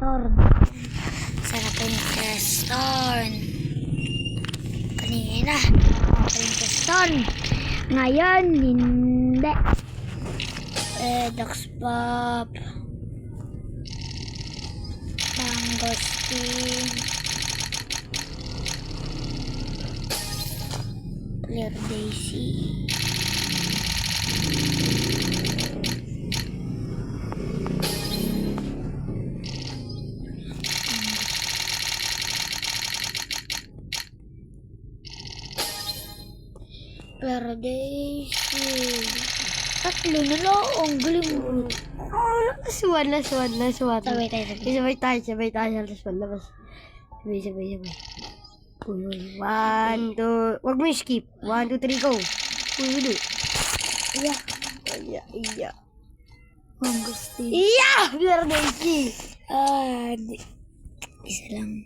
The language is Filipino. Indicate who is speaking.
Speaker 1: Torn. Sana Princess Torn. Kanina. Princess Torn. Ngayon, hindi. Dox Pop. Mangosteen. Clear Daisy. Clear Daisy. Tatlo na lang. Ang galing mo.
Speaker 2: Last one.
Speaker 1: Sabay tayo.
Speaker 2: Sabay tayo. Last one. Labas. Sabay. Uy. 1, 2. Wag mo skip. 1, 2, 3, go. Uy. Iya.
Speaker 1: Mangosteen.
Speaker 2: Iya! Clear Daisy.
Speaker 1: Isa lang.